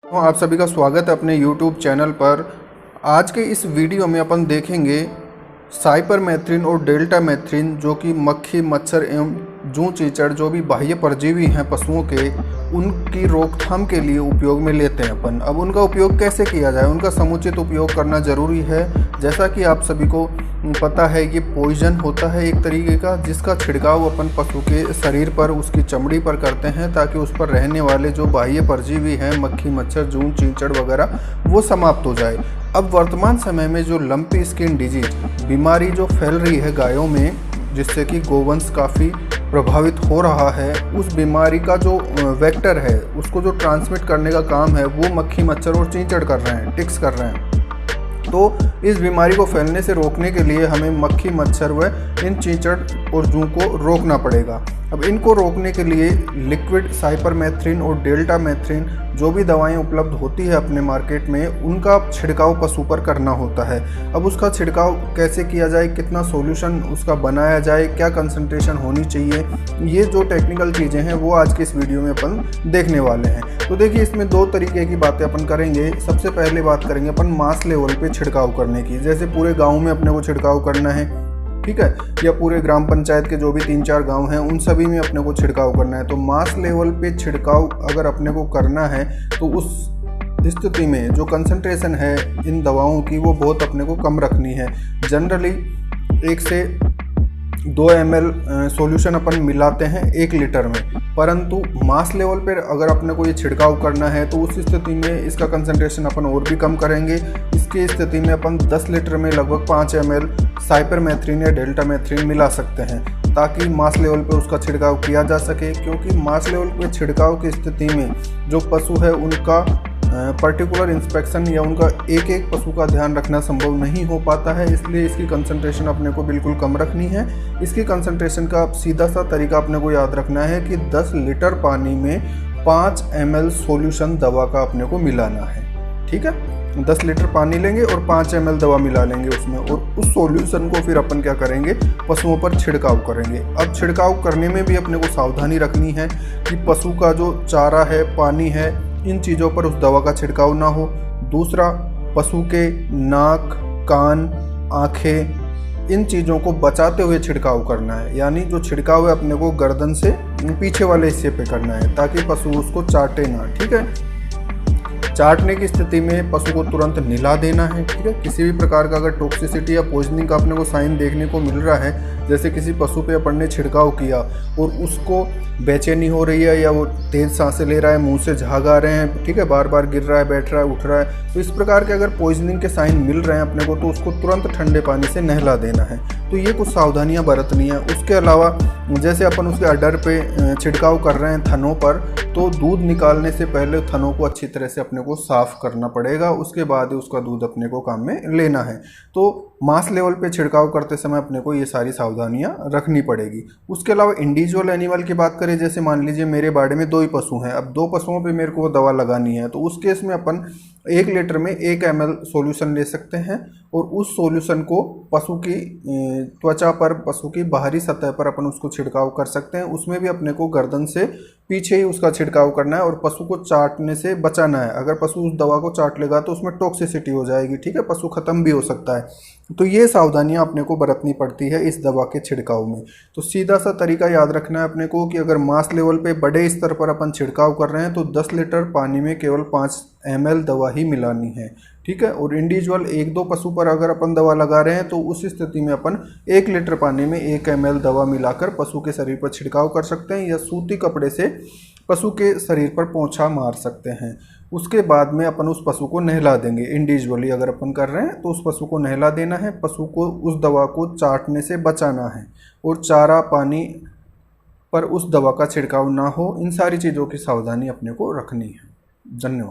तो आप सभी का स्वागत है अपने YouTube चैनल पर। आज के इस वीडियो में अपन देखेंगे साइपरमेथ्रिन और डेल्टामेथ्रिन, जो कि मक्खी, मच्छर एवं जूं चीचड़ जो भी बाह्य परजीवी हैं पशुओं के, उनकी रोकथाम के लिए उपयोग में लेते हैं अपन। अब उनका उपयोग कैसे किया जाए, उनका समुचित उपयोग करना ज़रूरी है। जैसा कि आप सभी को पता है, ये पॉइजन होता है एक तरीके का, जिसका छिड़काव अपन पशु के शरीर पर, उसकी चमड़ी पर करते हैं, ताकि उस पर रहने वाले जो बाह्य परजीवी हैं, मक्खी, मच्छर, जूं चीचड़ वगैरह, वो समाप्त हो जाए। अब वर्तमान समय में जो लंपी स्किन डिजीज बीमारी जो फैल रही है गायों में, जिससे कि गोवंश काफ़ी प्रभावित हो रहा है, उस बीमारी का जो वेक्टर है, उसको जो ट्रांसमिट करने का काम है, वो मक्खी, मच्छर और चींचड़ कर रहे हैं, टिक्स कर रहे हैं। तो इस बीमारी को फैलने से रोकने के लिए हमें मक्खी, मच्छर व इन चींचड़ और जूं को रोकना पड़ेगा। अब इनको रोकने के लिए लिक्विड साइपरमेथ्रिन और डेल्टामेथ्रिन जो भी दवाएं उपलब्ध होती है अपने मार्केट में, उनका छिड़काव पशु पर करना होता है। अब उसका छिड़काव कैसे किया जाए, कितना सॉल्यूशन उसका बनाया जाए, क्या कंसंट्रेशन होनी चाहिए, ये जो टेक्निकल चीज़ें हैं वो आज के इस वीडियो में अपन देखने वाले हैं। तो देखिए, इसमें दो तरीके की बातें अपन करेंगे। सबसे पहले बात करेंगे अपन मास लेवल पे छिड़काव करने की, जैसे पूरे गाँव में अपने को छिड़काव करना है, ठीक है, या पूरे ग्राम पंचायत के जो भी 3-4 गांव हैं, उन सभी में अपने को छिड़काव करना है। तो मास लेवल पे छिड़काव अगर अपने को करना है, तो उस स्थिति में जो कंसंट्रेशन है इन दवाओं की, वो बहुत अपने को कम रखनी है। जनरली 1 से 2 ml सॉल्यूशन अपन मिलाते हैं 1 लीटर में, परंतु मास लेवल पर अगर अपने को ये छिड़काव करना है, तो उस स्थिति में इसका कंसंट्रेशन अपन और भी कम करेंगे। इसकी स्थिति में अपन 10 लीटर में लगभग 5 ml साइपरमेथ्रिन या डेल्टामेथ्रिन मिला सकते हैं, ताकि मास लेवल पे उसका छिड़काव किया जा सके। क्योंकि मास लेवल पे छिड़काव की स्थिति में जो पशु है, उनका पर्टिकुलर इंस्पेक्शन या उनका एक एक पशु का ध्यान रखना संभव नहीं हो पाता है, इसलिए इसकी कंसंट्रेशन अपने को बिल्कुल कम रखनी है। इसकी कंसंट्रेशन का सीधा सा तरीका अपने को याद रखना है कि 10 लीटर पानी में 5 ml सॉल्यूशन दवा का अपने को मिलाना है, ठीक है। 10 लीटर पानी लेंगे और 5 ml दवा मिला लेंगे उसमें, और उस सॉल्यूशन को फिर अपन क्या करेंगे, पशुओं पर छिड़काव करेंगे। अब छिड़काव करने में भी अपने को सावधानी रखनी है कि पशु का जो चारा है, पानी है, इन चीज़ों पर उस दवा का छिड़काव ना हो। दूसरा, पशु के नाक, कान, आँखें, इन चीज़ों को बचाते हुए छिड़काव करना है। यानी जो छिड़काव है अपने को गर्दन से पीछे वाले हिस्से पे करना है, ताकि पशु उसको चाटे ना, ठीक है। चाटने की स्थिति में पशु को तुरंत निला देना है, ठीक है। किसी भी प्रकार का अगर टॉक्सिसिटी या पॉइजनिंग का अपने को साइन देखने को मिल रहा है, जैसे किसी पशु पे अपन ने छिड़काव किया और उसको बेचैनी हो रही है, या वो तेज़ सांसें ले रहा है, मुंह से झाग आ रहे हैं, ठीक है, बार बार गिर रहा है, बैठ रहा है, उठ रहा है, तो इस प्रकार के अगर पॉइजनिंग के साइन मिल रहे हैं अपने को, तो उसको तुरंत ठंडे पानी से नहला देना है। तो ये कुछ सावधानियाँ बरतनी है। उसके अलावा जैसे अपन उसके अडर पे छिड़काव कर रहे हैं थनों पर, तो दूध निकालने से पहले थनों को अच्छी तरह से अपने को साफ करना पड़ेगा, उसके बाद ही उसका दूध अपने को काम में लेना है। तो मास लेवल पे छिड़काव करते समय अपने को ये सारी सावधानियां रखनी पड़ेगी। उसके अलावा इंडिविजुअल एनिमल की बात करें, जैसे मान लीजिए मेरे बाड़े में 2 ही पशु हैं, अब 2 पशुओं पे मेरे को वो दवा लगानी है, तो उस केस में अपन 1 लीटर में 1 ml सॉल्यूशन ले सकते हैं, और उस सॉल्यूशन को पशु की त्वचा पर, पशु की बाहरी सतह पर अपन उसको छिड़काव कर सकते हैं। उसमें भी अपने को गर्दन से पीछे ही उसका छिड़काव करना है, और पशु को चाटने से बचाना है। अगर पशु उस दवा को चाट लेगा तो उसमें टॉक्सिसिटी हो जाएगी, ठीक है, पशु खत्म भी हो सकता है। तो ये सावधानियां अपने को बरतनी पड़ती है इस दवा के छिड़काव में। तो सीधा सा तरीका याद रखना है अपने को कि अगर मास लेवल पे बड़े स्तर पर अपन छिड़काव कर रहे हैं, तो 10 लीटर पानी में केवल 5 ml दवा ही मिलानी है, ठीक है। और इंडिविजुअल 1-2 पशु पर अगर अपन दवा लगा रहे हैं, तो उस स्थिति में अपन 1 लीटर पानी में 1 ml दवा मिलाकर पशु के शरीर पर छिड़काव कर सकते हैं, या सूती कपड़े से पशु के शरीर पर पोंछा मार सकते हैं। उसके बाद में अपन उस पशु को नहला देंगे। इंडिविजुअली अगर अपन कर रहे हैं, तो उस पशु को नहला देना है, पशु को उस दवा को चाटने से बचाना है, और चारा पानी पर उस दवा का छिड़काव ना हो। इन सारी चीज़ों की सावधानी अपने को रखनी है। धन्यवाद।